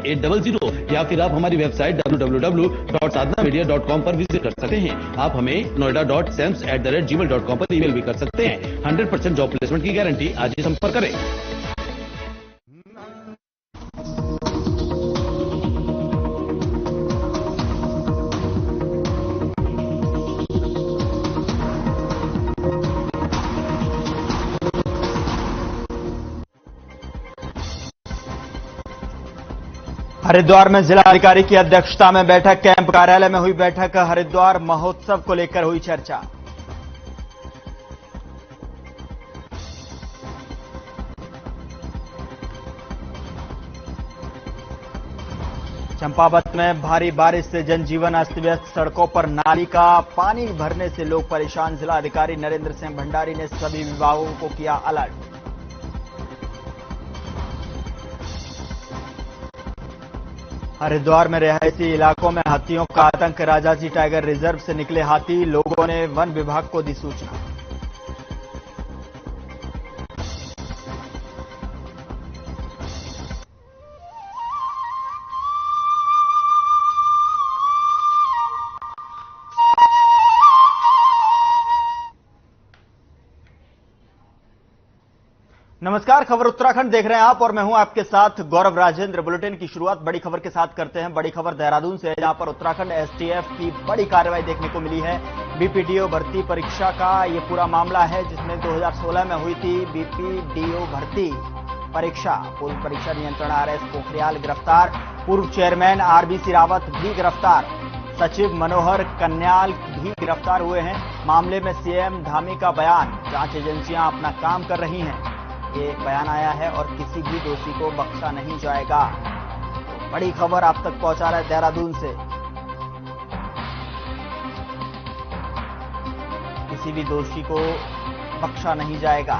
800 या फिर आप हमारी वेबसाइट www.sadhanamedia.com पर विजिट कर सकते हैं। आप हमें noida.sems@gmail.com पर ईमेल भी कर सकते हैं। 100% जॉब प्लेसमेंट की गारंटी। आज ही संपर्क करें। हरिद्वार में जिलाधिकारी की अध्यक्षता में बैठक। कैंप कार्यालय में हुई बैठक। हरिद्वार महोत्सव को लेकर हुई चर्चा। चंपावत में भारी बारिश से जनजीवन अस्त व्यस्त। सड़कों पर नाली का पानी भरने से लोग परेशान। जिलाधिकारी नरेंद्र सिंह भंडारी ने सभी विभागों को किया अलर्ट। हरिद्वार में रिहायशी इलाकों में हाथियों का आतंक। राजाजी टाइगर रिजर्व से निकले हाथी। लोगों ने वन विभाग को दी सूचना। नमस्कार, खबर उत्तराखंड देख रहे हैं आप और मैं हूं आपके साथ गौरव राजेंद्र। बुलेटिन की शुरुआत बड़ी खबर के साथ करते हैं। बड़ी खबर देहरादून से है, जहां पर उत्तराखंड एसटीएफ की बड़ी कार्रवाई देखने को मिली है। बीपीडीओ भर्ती परीक्षा का ये पूरा मामला है, जिसमें 2016 में हुई थी बीपीडीओ भर्ती परीक्षा। पूर्व परीक्षा नियंत्रण आरएस पोखरियाल गिरफ्तार। पूर्व चेयरमैन आरबीसी रावत भी गिरफ्तार। सचिव मनोहर कन्याल भी गिरफ्तार हुए हैं। मामले में सीएम धामी का बयान। जांच एजेंसियां अपना काम कर रही हैं, ये बयान आया है और किसी भी दोषी को बख्शा नहीं जाएगा। बड़ी खबर आप तक पहुंचा रहा है देहरादून से। किसी भी दोषी को बख्शा नहीं जाएगा।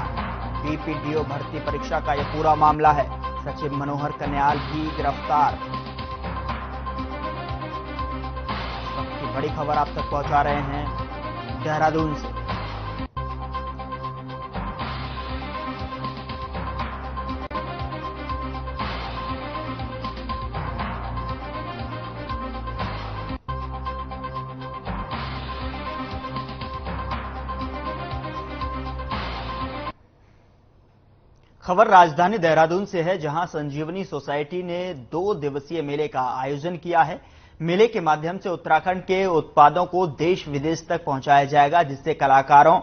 बीपीडीओ भर्ती परीक्षा का यह पूरा मामला है। सचिव मनोहर कन्याल भी गिरफ्तार। इस वक्त की बड़ी खबर आप तक पहुंचा रहे हैं देहरादून से। खबर राजधानी देहरादून से है, जहां संजीवनी सोसाइटी ने 2 दिवसीय मेले का आयोजन किया है। मेले के माध्यम से उत्तराखंड के उत्पादों को देश विदेश तक पहुंचाया जाएगा, जिससे कलाकारों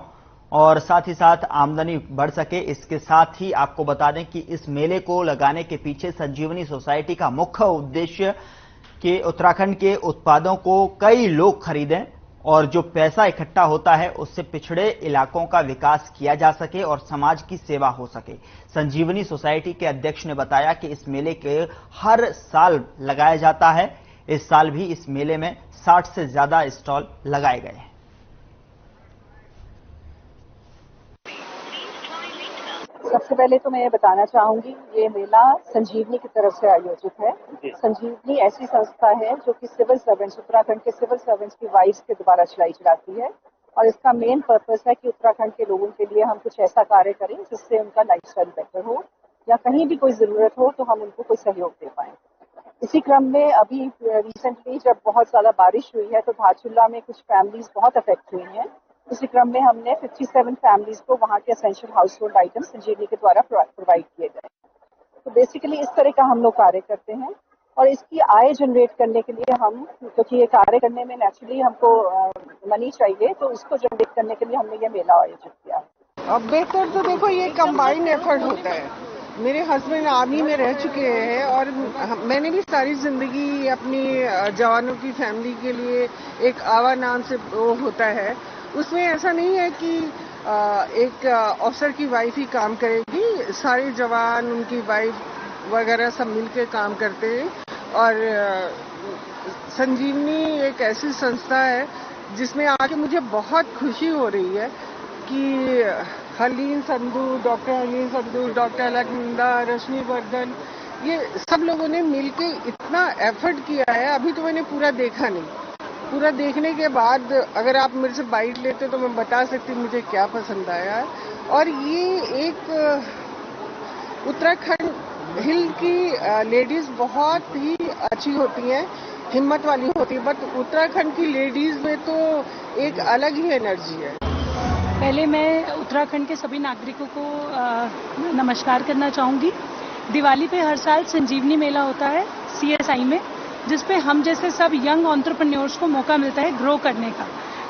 और साथ ही साथ आमदनी बढ़ सके। इसके साथ ही आपको बता दें कि इस मेले को लगाने के पीछे संजीवनी सोसाइटी का मुख्य उद्देश्य कि उत्तराखंड के उत्पादों को कई लोग खरीदें और जो पैसा इकट्ठा होता है उससे पिछड़े इलाकों का विकास किया जा सके और समाज की सेवा हो सके। संजीवनी सोसाइटी के अध्यक्ष ने बताया कि इस मेले के हर साल लगाया जाता है। इस साल भी इस मेले में 60 से ज्यादा स्टॉल लगाए गए हैं। सबसे पहले तो मैं ये बताना चाहूंगी, ये मेला संजीवनी की तरफ से आयोजित है। संजीवनी ऐसी संस्था है जो कि सिविल सर्वेंट्स, उत्तराखंड के सिविल सर्वेंट्स की वाइफ्स के द्वारा चलाती है और इसका मेन पर्पस है कि उत्तराखंड के लोगों के लिए हम कुछ ऐसा कार्य करें जिससे उनका लाइफस्टाइल बेटर हो या कहीं भी कोई जरूरत हो तो हम उनको कोई सहयोग दे पाएं। इसी क्रम में अभी रिसेंटली जब बहुत ज्यादा बारिश हुई है तो धारचूला में कुछ फैमिलीज बहुत अफेक्ट हुई हैं। इसी क्रम में हमने 57 फैमिलीज को वहां के एसेंशियल हाउस होल्ड आइटम्स संजीवनी के द्वारा प्रोवाइड किए गए। तो बेसिकली इस तरह का हम लोग कार्य करते हैं और इसकी आय जनरेट करने के लिए हम, क्योंकि ये कार्य करने में नेचुरली हमको मनी चाहिए, तो उसको जनरेट करने के लिए हमने ये मेला आयोजित किया है। अब बेहतर तो देखो ये कंबाइंड एफर्ट होता है। मेरे हस्बैंड आर्मी में रह चुके हैं और मैंने भी सारी जिंदगी अपनी जवानों की फैमिली के लिए एक आवा नाम से वो होता है। उसमें ऐसा नहीं है कि एक ऑफिसर की वाइफ ही काम करेगी, सारे जवान उनकी वाइफ वगैरह सब मिलकर काम करते हैं। और संजीवनी एक ऐसी संस्था है जिसमें आके मुझे बहुत खुशी हो रही है कि हरलीन संधू, डॉक्टर अलकनंदा, रश्मि वर्धन, ये सब लोगों ने मिलके इतना एफर्ट किया है। अभी तो मैंने पूरा देखा नहीं, पूरा देखने के बाद अगर आप मेरे से बाइट लेते तो मैं बता सकती मुझे क्या पसंद आया है। और ये एक उत्तराखंड हिल की लेडीज बहुत ही अच्छी होती हैं, हिम्मत वाली होती है, बट उत्तराखंड की लेडीज में तो एक अलग ही एनर्जी है। पहले मैं उत्तराखंड के सभी नागरिकों को नमस्कार करना चाहूँगी। दिवाली पे हर साल संजीवनी मेला होता है CSI में, जिसपे हम जैसे सब यंग एंटरप्रेन्योर्स को मौका मिलता है ग्रो करने का।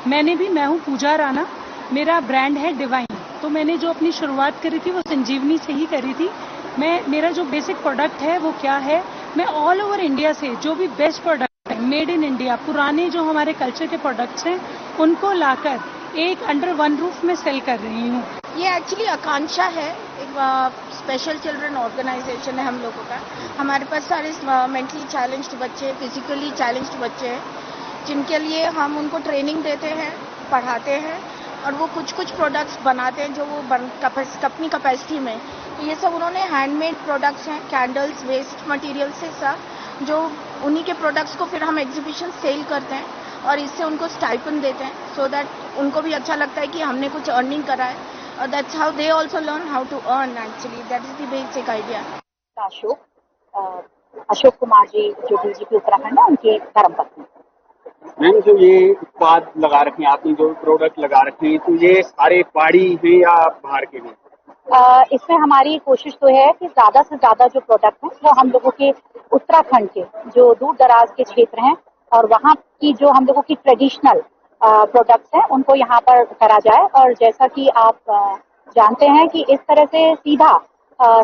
मैं हूँ पूजा राणा, मेरा ब्रांड है डिवाइन। तो मैंने जो अपनी शुरुआत करी थी वो संजीवनी से ही करी थी। मेरा जो बेसिक प्रोडक्ट है वो क्या है, मैं ऑल ओवर इंडिया से जो भी बेस्ट प्रोडक्ट है मेड इन इंडिया, पुराने जो हमारे कल्चर के प्रोडक्ट्स हैं उनको लाकर एक अंडर वन रूफ में सेल कर रही हूँ। ये एक्चुअली आकांक्षा है, एक स्पेशल चिल्ड्रन ऑर्गेनाइजेशन है हम लोगों का। हमारे पास सारे मेंटली चैलेंज्ड बच्चे, फिजिकली चैलेंज्ड बच्चे हैं, जिनके लिए हम उनको ट्रेनिंग देते हैं, पढ़ाते हैं और वो कुछ प्रोडक्ट्स बनाते हैं जो वो अपनी कैपेसिटी में। तो ये सब उन्होंने हैंडमेड प्रोडक्ट्स हैं, कैंडल्स, वेस्ट मटेरियल से सब, जो उन्हीं के प्रोडक्ट्स को फिर हम एग्जीबिशन सेल करते हैं और इससे उनको स्टाइपेंड देते हैं, सो दैट उनको भी अच्छा लगता है कि हमने कुछ अर्निंग करा है। और that's how they also learn how to earn. Actually that is the basic idea. Ashok Kumar ji जो DGP उत्तराखंड है, उनकी धर्मपत्नी। मैम, जो ये उत्पाद लगा रखे हैं आपने, जो प्रोडक्ट लगा रखे हैं, तो ये सारे पहाड़ी हैं या बाहर के हैं? इसमें हमारी कोशिश तो है कि ज्यादा से ज्यादा जो प्रोडक्ट हैं वो हम लोगों के उत्तराखंड के जो दूर दराज के क्षेत्र हैं और वहाँ की जो हम लोगों की ट्रेडिशनल प्रोडक्ट्स हैं उनको यहाँ पर करा जाए। और जैसा कि आप जानते हैं कि इस तरह से सीधा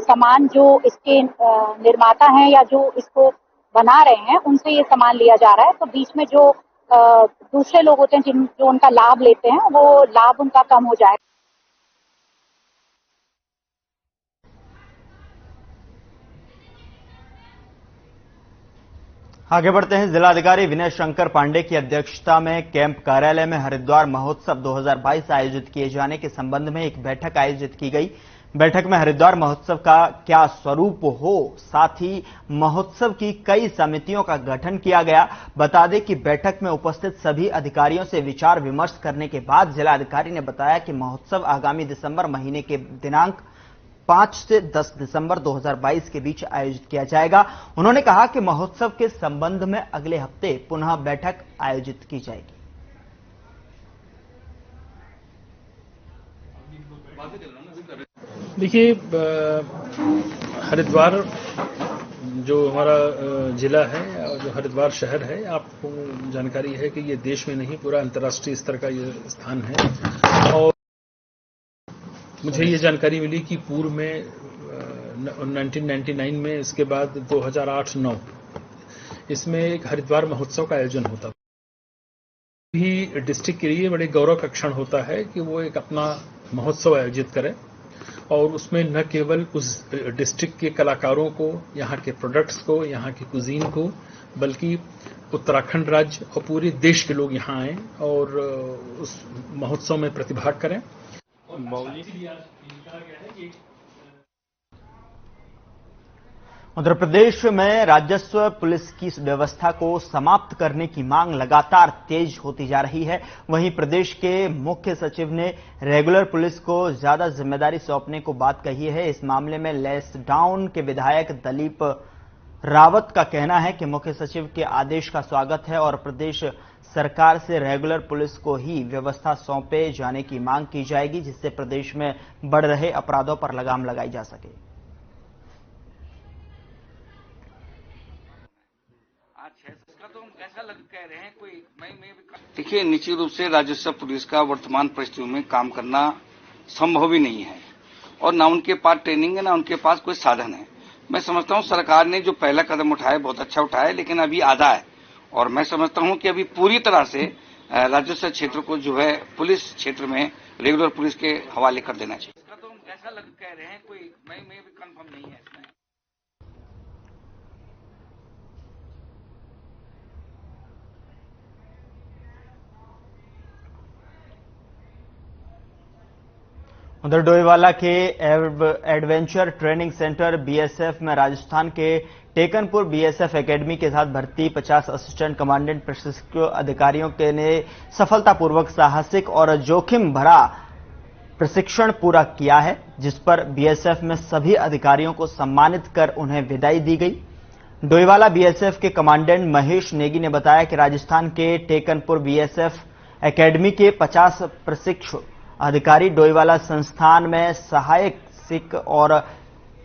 सामान जो इसके निर्माता हैं या जो इसको बना रहे हैं उनसे ये सामान लिया जा रहा है, तो बीच में जो दूसरे लोग होते हैं जो उनका लाभ लेते हैं वो लाभ उनका कम हो जाए। आगे बढ़ते हैं। जिलाधिकारी विनय शंकर पांडे की अध्यक्षता में कैंप कार्यालय में हरिद्वार महोत्सव 2022 आयोजित किए जाने के संबंध में एक बैठक आयोजित की गई। बैठक में हरिद्वार महोत्सव का क्या स्वरूप हो, साथ ही महोत्सव की कई समितियों का गठन किया गया। बता दें कि बैठक में उपस्थित सभी अधिकारियों से विचार विमर्श करने के बाद जिलाधिकारी ने बताया कि महोत्सव आगामी दिसंबर महीने के दिनांक 5 से 10 दिसंबर 2022 के बीच आयोजित किया जाएगा। उन्होंने कहा कि महोत्सव के संबंध में अगले हफ्ते पुनः बैठक आयोजित की जाएगी। देखिए, हरिद्वार जो हमारा जिला है और जो हरिद्वार शहर है, आपको जानकारी है कि ये देश में नहीं पूरा अंतर्राष्ट्रीय स्तर का ये स्थान है। और मुझे ये जानकारी मिली कि पूर्व में 1999 में, इसके बाद 2008-9 इसमें एक हरिद्वार महोत्सव का आयोजन होता था। भी डिस्ट्रिक्ट के लिए बड़े गौरव का क्षण होता है कि वो एक अपना महोत्सव आयोजित करे और उसमें न केवल उस डिस्ट्रिक्ट के कलाकारों को, यहाँ के प्रोडक्ट्स को, यहाँ की कुजीन को, बल्कि उत्तराखंड राज्य और पूरे देश के लोग यहाँ आए और उस महोत्सव में प्रतिभाग करें। उत्तर प्रदेश में राजस्व पुलिस की व्यवस्था को समाप्त करने की मांग लगातार तेज होती जा रही है। वहीं प्रदेश के मुख्य सचिव ने रेगुलर पुलिस को ज्यादा जिम्मेदारी सौंपने को बात कही है। इस मामले में लैंसडाउन के विधायक दलीप रावत का कहना है कि मुख्य सचिव के आदेश का स्वागत है और प्रदेश सरकार से रेगुलर पुलिस को ही व्यवस्था सौंपे जाने की मांग की जाएगी, जिससे प्रदेश में बढ़ रहे अपराधों पर लगाम लगाई जा सके। देखिए, निश्चित रूप से राजस्व पुलिस का वर्तमान परिस्थितियों में काम करना संभव ही नहीं है और ना उनके पास ट्रेनिंग है, ना उनके पास कोई साधन है। मैं समझता हूं सरकार ने जो पहला कदम उठाया बहुत अच्छा उठाया, लेकिन अभी आधा है और मैं समझता हूं कि अभी पूरी तरह से राजस्व क्षेत्र को जो है पुलिस क्षेत्र में रेगुलर पुलिस के हवाले कर देना चाहिए। तो ऐसा कह रहे हैं, कोई मैं भी कंफर्म नहीं है इसमें। उधर डोईवाला के एडवेंचर ट्रेनिंग सेंटर BSF में राजस्थान के टेकनपुर BSF एकेडमी के साथ भर्ती 50 असिस्टेंट कमांडेंट प्रशिक्षु अधिकारियों के ने सफलतापूर्वक साहसिक और जोखिम भरा प्रशिक्षण पूरा किया है, जिस पर बीएसएफ में सभी अधिकारियों को सम्मानित कर उन्हें विदाई दी गई। डोईवाला बीएसएफ के कमांडेंट महेश नेगी ने बताया कि राजस्थान के टेकनपुर बीएसएफ एकेडमी के 50 प्रशिक्षु अधिकारी डोईवाला संस्थान में सहायक सिख और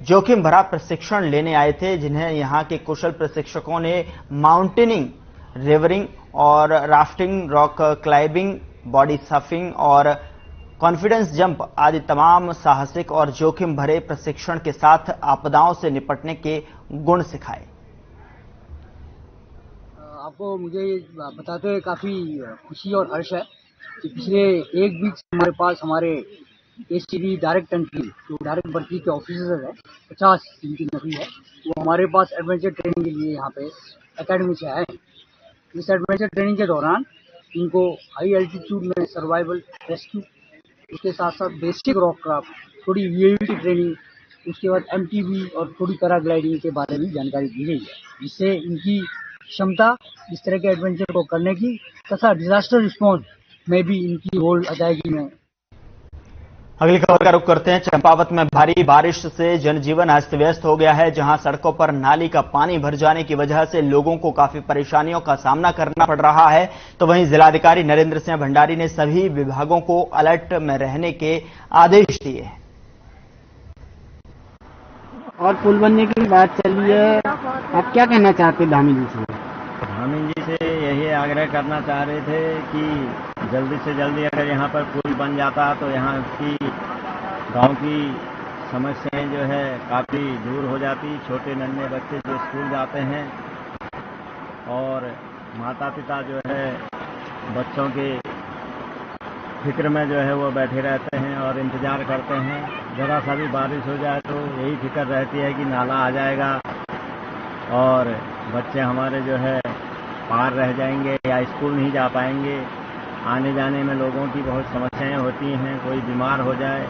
जोखिम भरा प्रशिक्षण लेने आए थे, जिन्हें यहां के कुशल प्रशिक्षकों ने माउंटेनिंग, रिवरिंग और rafting, rock climbing, body surfing और कॉन्फिडेंस जंप आदि तमाम साहसिक और जोखिम भरे प्रशिक्षण के साथ आपदाओं से निपटने के गुण सिखाए। आपको मुझे बताते हुए काफी खुशी और हर्ष है कि पिछले एक वीक से हमारे पास हमारे एसटीडी डायरेक्ट एंट्री जो डायरेक्ट भर्ती के ऑफिसर है 50 जिनकी नौकरी है, वो हमारे पास एडवेंचर ट्रेनिंग के लिए यहाँ पे एकेडमी से आए। इस एडवेंचर ट्रेनिंग के दौरान इनको हाई एल्टीट्यूड में सर्वाइवल, रेस्क्यू, उसके साथ साथ बेसिक रॉक क्राफ्ट, थोड़ी वीएलटी ट्रेनिंग, उसके बाद एमटीबी और थोड़ी पैराग्लाइडिंग के बारे में जानकारी दी गई है, जिससे इनकी क्षमता इस तरह के एडवेंचर को करने की तथा डिजास्टर रिस्पॉन्स में भी इनकी रोल अदायगी में। अगली खबर का रुख करते हैं। चंपावत में भारी बारिश से जनजीवन अस्त व्यस्त हो गया है, जहां सड़कों पर नाली का पानी भर जाने की वजह से लोगों को काफी परेशानियों का सामना करना पड़ रहा है। तो वहीं जिलाधिकारी नरेंद्र सिंह भंडारी ने सभी विभागों को अलर्ट में रहने के आदेश दिए हैं। और पुल बनने की बात चली है, आप क्या कहना चाहते धामी जी से? धामी जी से यही आग्रह करना चाह रहे थे कि जल्दी से जल्दी अगर यहाँ पर पुल बन जाता तो यहाँ की गांव की समस्याएं जो है काफ़ी दूर हो जाती। छोटे नन्हे बच्चे जो स्कूल जाते हैं और माता पिता जो है बच्चों के फिक्र में जो है वो बैठे रहते हैं और इंतजार करते हैं। जरा सा भी बारिश हो जाए तो यही फिक्र रहती है कि नाला आ जाएगा और बच्चे हमारे जो है पार रह जाएंगे या स्कूल नहीं जा पाएंगे। आने जाने में लोगों की बहुत समस्याएं होती हैं, कोई बीमार हो जाए।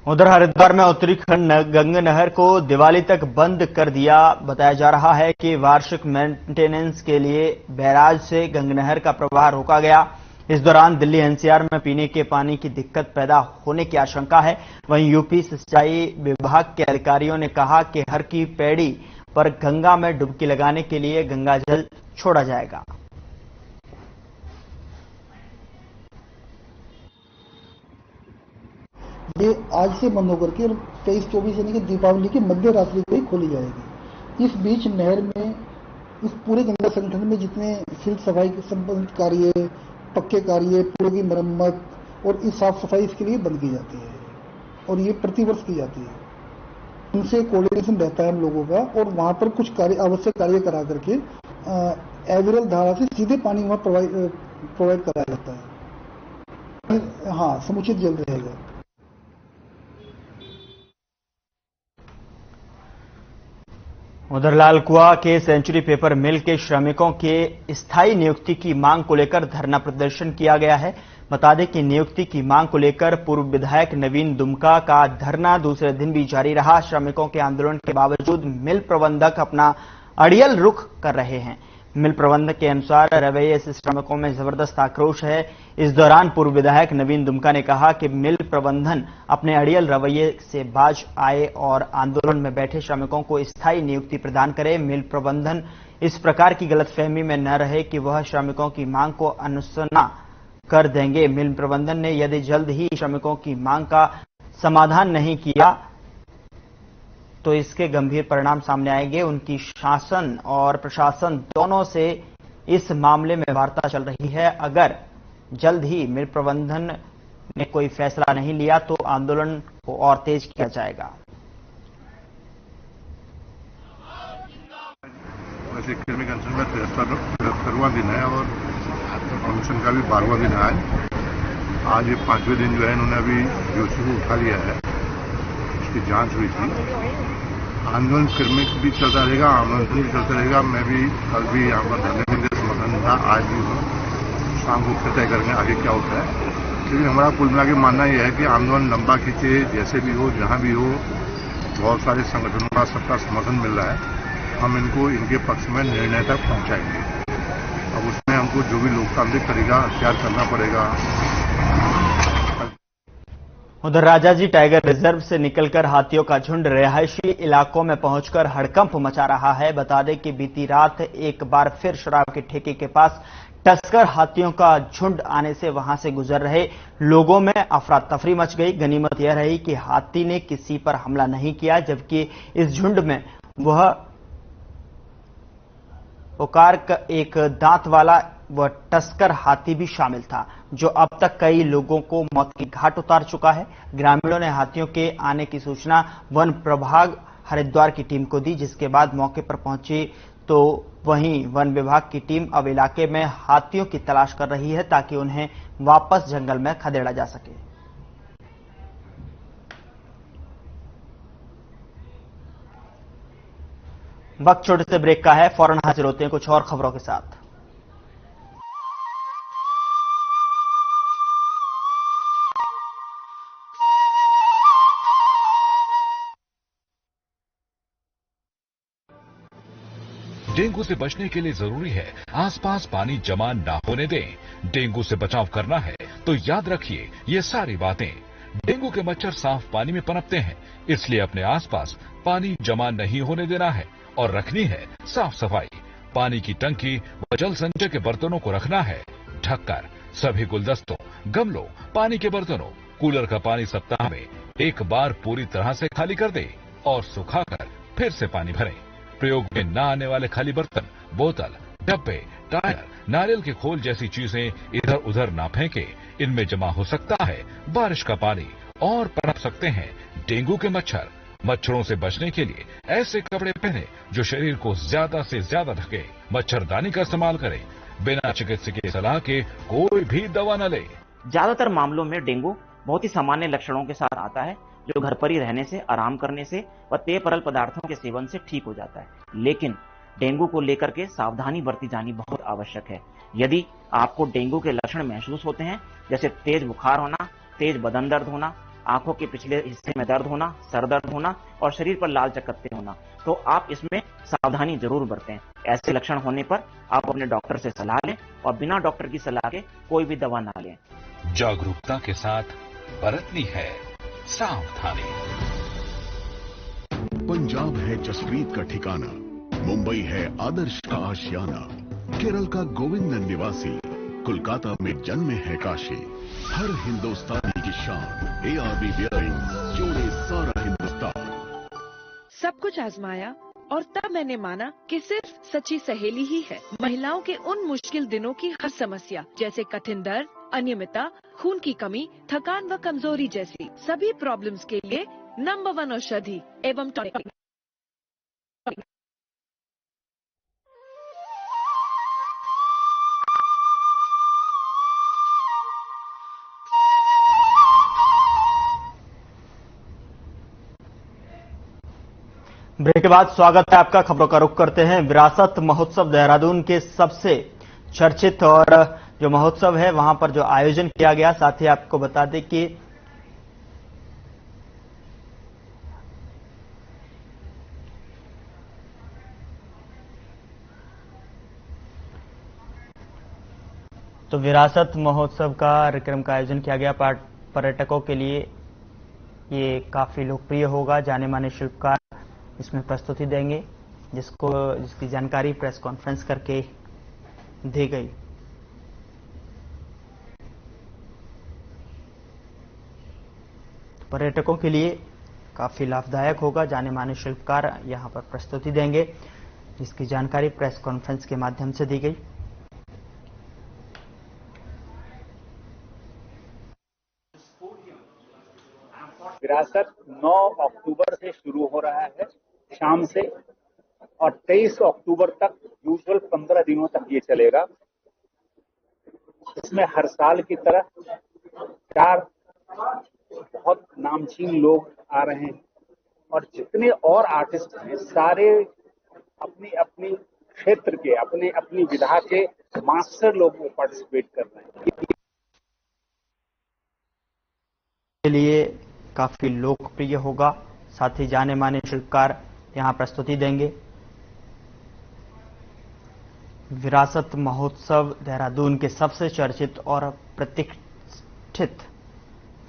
उधर हरिद्वार में उत्तराखंड गंगा नहर को दिवाली तक बंद कर दिया। बताया जा रहा है कि वार्षिक मेंटेनेंस के लिए बैराज से गंगा नहर का प्रवाह रोका गया। इस दौरान दिल्ली एनसीआर में पीने के पानी की दिक्कत पैदा होने की आशंका है। वहीं यूपी सिंचाई विभाग के अधिकारियों ने कहा कि हर की पैड़ी पर गंगा में डुबकी लगाने के लिए गंगा जल छोड़ा जाएगा। ये आज से बंद होकर के 23-24 यानी कि दीपावली की मध्य रात्रि को ही खोली जाएगी। इस बीच नहर में इस पूरे गंगा संगठन में जितने सिल्क सफाई के संबंधित कार्य, पक्के कार्य, पुलों की मरम्मत और इस साफ सफाई इसके लिए बंद की जाती है और ये प्रतिवर्ष की जाती है। उनसे कोऑर्डिनेशन रहता है हम लोगों का और वहां पर कुछ कार्य, आवश्यक कार्य करा करके एवरेल धारा से सीधे पानी वहां प्रोवाइड कराया जाता है। हाँ, समुचित जल रहेगा। उधर लालकुआ के सेंचुरी पेपर मिल के श्रमिकों के स्थायी नियुक्ति की मांग को लेकर धरना प्रदर्शन किया गया है। बता दें कि नियुक्ति की मांग को लेकर पूर्व विधायक नवीन दुमका का धरना दूसरे दिन भी जारी रहा। श्रमिकों के आंदोलन के बावजूद मिल प्रबंधक अपना अड़ियल रुख कर रहे हैं। मिल प्रबंधक के अनुसार रवैये से श्रमिकों में जबरदस्त आक्रोश है। इस दौरान पूर्व विधायक नवीन दुमका ने कहा कि मिल प्रबंधन अपने अड़ियल रवैये से बाज आए और आंदोलन में बैठे श्रमिकों को स्थायी नियुक्ति प्रदान करे। मिल प्रबंधन इस प्रकार की गलतफहमी में न रहे कि वह श्रमिकों की मांग को अनसुना कर देंगे। मिल प्रबंधन ने यदि जल्द ही श्रमिकों की मांग का समाधान नहीं किया तो इसके गंभीर परिणाम सामने आएंगे। उनकी शासन और प्रशासन दोनों से इस मामले में वार्ता चल रही है। अगर जल्द ही मिल प्रबंधन ने कोई फैसला नहीं लिया तो आंदोलन को और तेज किया जाएगा। वैसे कर्मी कंसर्न में 73वां दिन है और अनशन का भी 12वां दिन है। आज ये 5वें दिन जो है इन्होंने अभी दोषी को उठा लिया है। इसकी जांच हुई थी। आंदोलन कर्मी भी चलता रहेगा, आंदोलन भी चलता रहेगा। मैं भी कल भी यहाँ पर धरने देने का समर्थन था, आज भी हूँ। शाम को फिर तय करेंगे आगे क्या होता है। लेकिन हमारा कुल मिला के मानना यह है कि आंदोलन लंबा खींचे, जैसे भी हो, जहाँ भी हो, बहुत सारे संगठनों का सबका समर्थन मिल रहा है। हम इनको इनके पक्ष में निर्णय तक पहुँचाएंगे। अब उसमें हमको जो भी लोकतांत्रिक तरीका अख्तियार करना पड़ेगा उधर राजाजी टाइगर रिजर्व से निकलकर हाथियों का झुंड रिहायशी इलाकों में पहुंचकर हड़कंप मचा रहा है। बता दें कि बीती रात एक बार फिर शराब के ठेके के पास टस्कर हाथियों का झुंड आने से वहां से गुजर रहे लोगों में अफरा तफरी मच गई। गनीमत यह रही कि हाथी ने किसी पर हमला नहीं किया, जबकि इस झुंड में वह ओकार का एक दांत वाला वह टस्कर हाथी भी शामिल था, जो अब तक कई लोगों को मौत की घाट उतार चुका है। ग्रामीणों ने हाथियों के आने की सूचना वन प्रभाग हरिद्वार की टीम को दी, जिसके बाद मौके पर पहुंची तो वहीं वन विभाग की टीम अब इलाके में हाथियों की तलाश कर रही है ताकि उन्हें वापस जंगल में खदेड़ा जा सके। वक्त छोटे से ब्रेक का है, फौरन हाजिर होते हैं कुछ और खबरों के साथ। डेंगू से बचने के लिए जरूरी है आसपास पानी जमा ना होने दें। डेंगू से बचाव करना है तो याद रखिए ये सारी बातें। डेंगू के मच्छर साफ पानी में पनपते हैं, इसलिए अपने आसपास पानी जमा नहीं होने देना है और रखनी है साफ सफाई। पानी की टंकी व जल संचय के बर्तनों को रखना है ढककर। सभी गुलदस्तों, गमलों, पानी के बर्तनों, कूलर का पानी सप्ताह में एक बार पूरी तरह से खाली कर दें और सुखाकर फिर से पानी भरें। प्रयोग में न आने वाले खाली बर्तन, बोतल, डब्बे, टायर, नारियल के खोल जैसी चीजें इधर उधर ना फेंके। इनमें जमा हो सकता है बारिश का पानी और पनप सकते हैं डेंगू के मच्छर। मच्छरों से बचने के लिए ऐसे कपड़े पहने जो शरीर को ज्यादा से ज्यादा ढके। मच्छरदानी का इस्तेमाल करें। बिना चिकित्सकीय सलाह के कोई भी दवा न ले। ज्यादातर मामलों में डेंगू बहुत ही सामान्य लक्षणों के साथ आता है, जो घर पर ही रहने से, आराम करने से व पेय तरल पदार्थों के सेवन से ठीक हो जाता है। लेकिन डेंगू को लेकर के सावधानी बरती जानी बहुत आवश्यक है। यदि आपको डेंगू के लक्षण महसूस होते हैं, जैसे तेज बुखार होना, तेज बदन दर्द होना, आंखों के पिछले हिस्से में दर्द होना, सर दर्द होना और शरीर पर लाल चकत्ते होना, तो आप इसमें सावधानी जरूर बरतें। ऐसे लक्षण होने पर आप अपने डॉक्टर से सलाह लें और बिना डॉक्टर की सलाह के कोई भी दवा ना लें। जागरूकता के साथ बरतनी है सावधानी। पंजाब है जसप्रीत का ठिकाना, मुंबई है आदर्श का आशियाना, केरल का गोविंद निवासी, कोलकाता में जन्मे है काशी। हर हिंदुस्तानी की शान ARB बियरिंग्स, जोड़े सारा हिंदुस्तान। सब कुछ आजमाया और तब मैंने माना कि सिर्फ सच्ची सहेली ही है महिलाओं के उन मुश्किल दिनों की हर समस्या, जैसे कठिन दर्द, अनियमितता, खून की कमी, थकान व कमजोरी जैसी सभी प्रॉब्लम्स के लिए नंबर 1 औषधि एवं टॉनिक। ब्रेक के बाद स्वागत है आपका। खबरों का रुख करते हैं विरासत महोत्सव देहरादून के सबसे चर्चित और जो महोत्सव है वहां पर जो आयोजन किया गया। साथ ही आपको बता दें कि तो विरासत महोत्सव का कार्यक्रम का आयोजन किया गया। पर्यटकों के लिए ये काफी लोकप्रिय होगा। जाने माने शिल्पकार इसमें प्रस्तुति देंगे, जिसकी जानकारी प्रेस कॉन्फ्रेंस करके दी गई। पर्यटकों के लिए काफी लाभदायक होगा। जाने माने शिल्पकार यहां पर प्रस्तुति देंगे, जिसकी जानकारी प्रेस कॉन्फ्रेंस के माध्यम से दी गई। विरासत 9 अक्टूबर से शुरू हो रहा है शाम से और 23 अक्टूबर तक यूजुअल 15 दिनों तक ये चलेगा। इसमें हर साल की तरह 4 बहुत नामचीन लोग आ रहे हैं और जितने और आर्टिस्ट हैं सारे अपनी अपनी क्षेत्र के, अपने अपनी विधा के मास्टर लोग पार्टिसिपेट कर रहे हैं। के लिए काफी लोकप्रिय होगा। साथ ही जाने माने शिल्पकार यहां प्रस्तुति देंगे। विरासत महोत्सव देहरादून के सबसे चर्चित और प्रतिष्ठित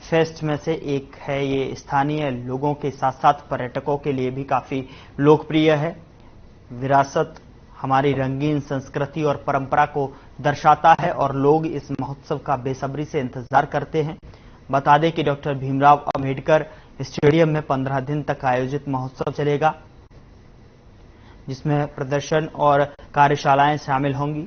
फेस्ट में से एक है। ये स्थानीय लोगों के साथ साथ पर्यटकों के लिए भी काफी लोकप्रिय है। विरासत हमारी रंगीन संस्कृति और परंपरा को दर्शाता है और लोग इस महोत्सव का बेसब्री से इंतजार करते हैं। बता दें कि डॉक्टर भीमराव अंबेडकर स्टेडियम में 15 दिन तक आयोजित महोत्सव चलेगा, जिसमें प्रदर्शन और कार्यशालाएं शामिल होंगी।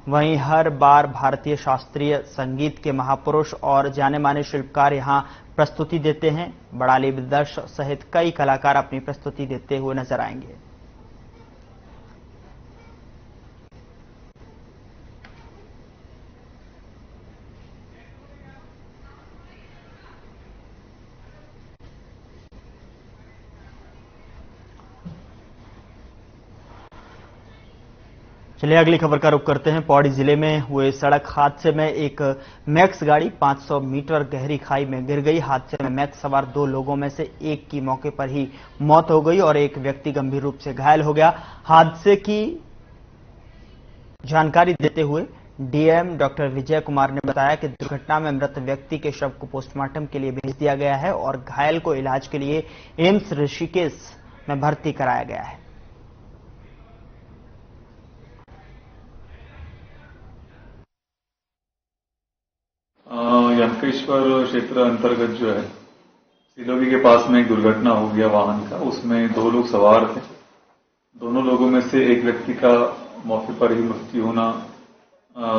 वहीं हर बार भारतीय शास्त्रीय संगीत के महापुरुष और जाने माने शिल्पकार यहां प्रस्तुति देते हैं। बड़ाली ब्रदर्स सहित कई कलाकार अपनी प्रस्तुति देते हुए नजर आएंगे। चलिए अगली खबर का रुख करते हैं। पौड़ी जिले में हुए सड़क हादसे में एक मैक्स गाड़ी 500 मीटर गहरी खाई में गिर गई। हादसे में मैक्स सवार 2 लोगों में से एक की मौके पर ही मौत हो गई और एक व्यक्ति गंभीर रूप से घायल हो गया। हादसे की जानकारी देते हुए डीएम डॉक्टर विजय कुमार ने बताया कि दुर्घटना में मृत व्यक्ति के शव को पोस्टमार्टम के लिए भेज दिया गया है और घायल को इलाज के लिए एम्स ऋषिकेश में भर्ती कराया गया है। यमकेश्वर क्षेत्र अंतर्गत जो है सिलोगी के पास में एक दुर्घटना हो गया वाहन का। उसमें 2 लोग सवार थे। दोनों लोगों में से एक व्यक्ति का मौके पर ही मृत्यु होना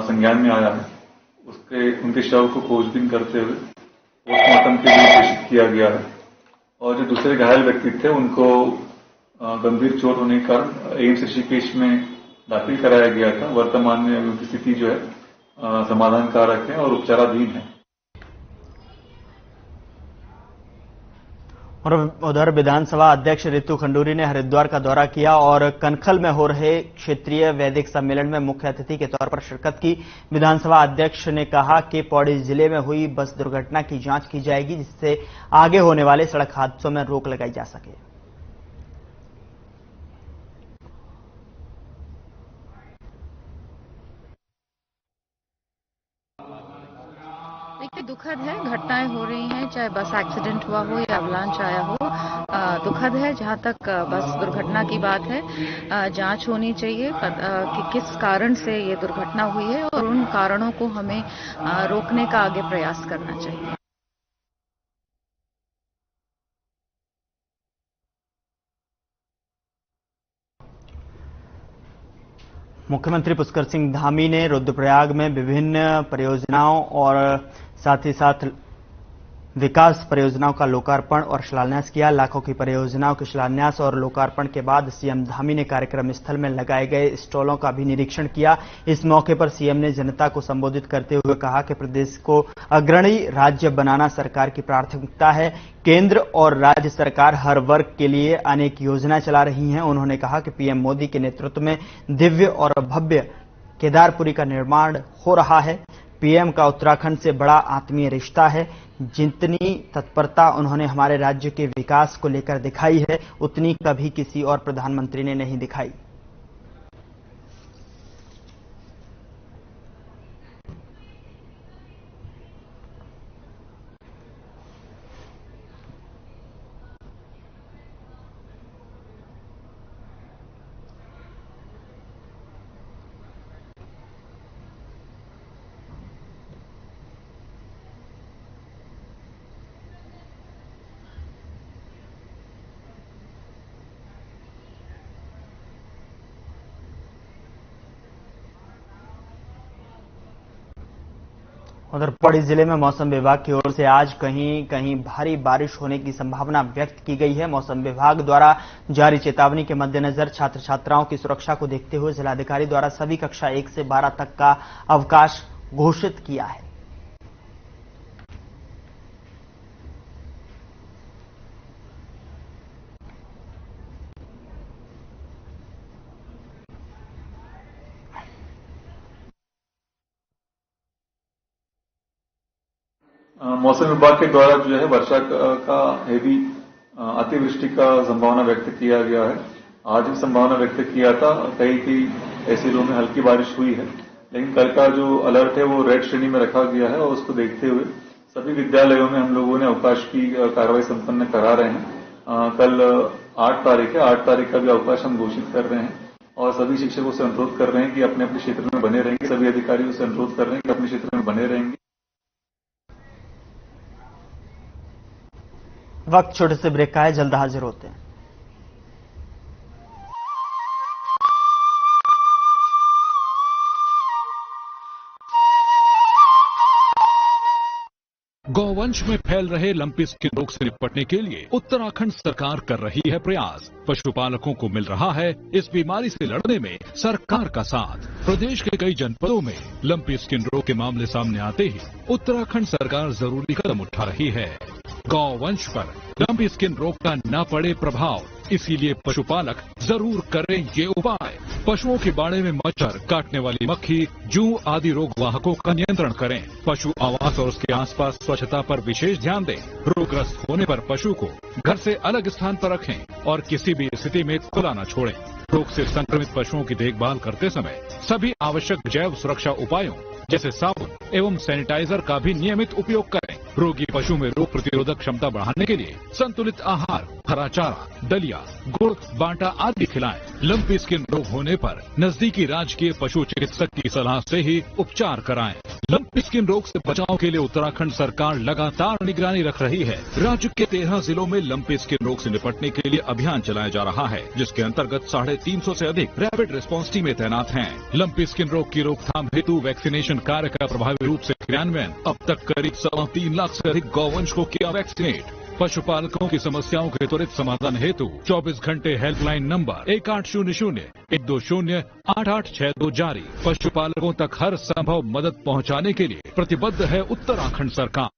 संज्ञान में आया है। उनके शव को खोजबीन करते हुए पोस्टमार्टम के लिए प्रेषित किया गया है और जो दूसरे घायल व्यक्ति थे उनको गंभीर चोट होने के कारण एम्स ऋषिकेश में दाखिल कराया गया था। वर्तमान में उनकी स्थिति जो है समाधान कारक है और उपचाराधीन है। और उधर विधानसभा अध्यक्ष रितु खंडूरी ने हरिद्वार का दौरा किया और कनखल में हो रहे क्षेत्रीय वैदिक सम्मेलन में मुख्य अतिथि के तौर पर शिरकत की। विधानसभा अध्यक्ष ने कहा कि पौड़ी जिले में हुई बस दुर्घटना की जांच की जाएगी, जिससे आगे होने वाले सड़क हादसों में रोक लगाई जा सके। देखिए, दुखद है, घटनाएं हो रही हैं, चाहे बस एक्सीडेंट हुआ हो या अवलांच आया हो। दुखद है। जहां तक बस दुर्घटना की बात है, जांच होनी चाहिए कि किस कारण से ये दुर्घटना हुई है और उन कारणों को हमें रोकने का आगे प्रयास करना चाहिए। मुख्यमंत्री पुष्कर सिंह धामी ने रुद्रप्रयाग में विभिन्न परियोजनाओं और साथ ही साथ विकास परियोजनाओं का लोकार्पण और शिलान्यास किया। लाखों की परियोजनाओं के शिलान्यास और लोकार्पण के बाद सीएम धामी ने कार्यक्रम स्थल में लगाए गए स्टॉलों का भी निरीक्षण किया। इस मौके पर सीएम ने जनता को संबोधित करते हुए कहा कि प्रदेश को अग्रणी राज्य बनाना सरकार की प्राथमिकता है। केंद्र और राज्य सरकार हर वर्ग के लिए अनेक योजनाएं चला रही हैं। उन्होंने कहा कि पीएम मोदी के नेतृत्व में दिव्य और भव्य केदारपुरी का निर्माण हो रहा है। पीएम का उत्तराखंड से बड़ा आत्मीय रिश्ता है। जितनी तत्परता उन्होंने हमारे राज्य के विकास को लेकर दिखाई है, उतनी कभी किसी और प्रधानमंत्री ने नहीं दिखाई। उधर पौड़ी जिले में मौसम विभाग की ओर से आज कहीं कहीं भारी बारिश होने की संभावना व्यक्त की गई है। मौसम विभाग द्वारा जारी चेतावनी के मद्देनजर छात्र छात्राओं की सुरक्षा को देखते हुए जिलाधिकारी द्वारा सभी कक्षा 1 से 12 तक का अवकाश घोषित किया है। मौसम विभाग के द्वारा जो है वर्षा का हेवी अतिवृष्टि का संभावना व्यक्त किया गया है। आज भी संभावना व्यक्त किया था, कई ऐसे जिलों में हल्की बारिश हुई है, लेकिन कल का जो अलर्ट है वो रेड श्रेणी में रखा गया है और उसको देखते हुए सभी विद्यालयों में हम लोगों ने अवकाश की कार्रवाई संपन्न करा रहे हैं। कल 8 तारीख है, 8 तारीख का भी अवकाश हम घोषित कर रहे हैं और सभी शिक्षकों से अनुरोध कर रहे हैं कि अपने अपने क्षेत्र में बने रहेंगे। सभी अधिकारियों से अनुरोध कर रहे हैं कि अपने क्षेत्र में बने रहेंगे। वक्त छोटे से ब्रेक का है, जल्द हाजिर होते हैं। गौवंश में फैल रहे लंपी स्किन रोग से निपटने के लिए उत्तराखंड सरकार कर रही है प्रयास। पशुपालकों को मिल रहा है इस बीमारी से लड़ने में सरकार का साथ। प्रदेश के कई जनपदों में लंपी स्किन रोग के मामले सामने आते ही उत्तराखंड सरकार जरूरी कदम उठा रही है। गौवंश पर लंपी स्किन रोग का न पड़े प्रभाव, इसीलिए पशुपालक जरूर करें ये उपाय। पशुओं के बाड़े में मच्छर, काटने वाली मक्खी, जूं आदि रोग वाहकों का नियंत्रण करें। पशु आवास और उसके आसपास स्वच्छता पर विशेष ध्यान दें। रोगग्रस्त होने पर पशु को घर से अलग स्थान पर रखें और किसी भी स्थिति में खुला न छोड़ें। रोग से संक्रमित पशुओं की देखभाल करते समय सभी आवश्यक जैव सुरक्षा उपायों जैसे साबुन एवं सैनिटाइजर का भी नियमित उपयोग करें। रोगी पशु में रोग प्रतिरोधक क्षमता बढ़ाने के लिए संतुलित आहार, हरा चारा, दलिया, गुड़, बांटा आदि खिलाएं। लंपी स्किन रोग होने पर नजदीकी राजकीय पशु चिकित्सक की सलाह से ही उपचार कराएं। लंपी स्किन रोग से बचाव के लिए उत्तराखंड सरकार लगातार निगरानी रख रही है। राज्य के 13 जिलों में लंपी स्किन रोग से निपटने के लिए अभियान चलाया जा रहा है, जिसके अंतर्गत 350 से अधिक रैपिड रिस्पांस टीमें तैनात हैं। लंपी स्किन रोग की रोकथाम हेतु वैक्सीनेशन कार्य का प्रभावी रूप से क्रियान्वयन। अब तक करीब 3.25 लाख से अधिक गौवंश को किया वैक्सीनेट। पशुपालकों की समस्याओं के त्वरित समाधान हेतु 24 घंटे हेल्पलाइन नंबर 1800-120-8862 जारी। पशुपालकों तक हर संभव मदद पहुंचाने के लिए प्रतिबद्ध है उत्तराखंड सरकार।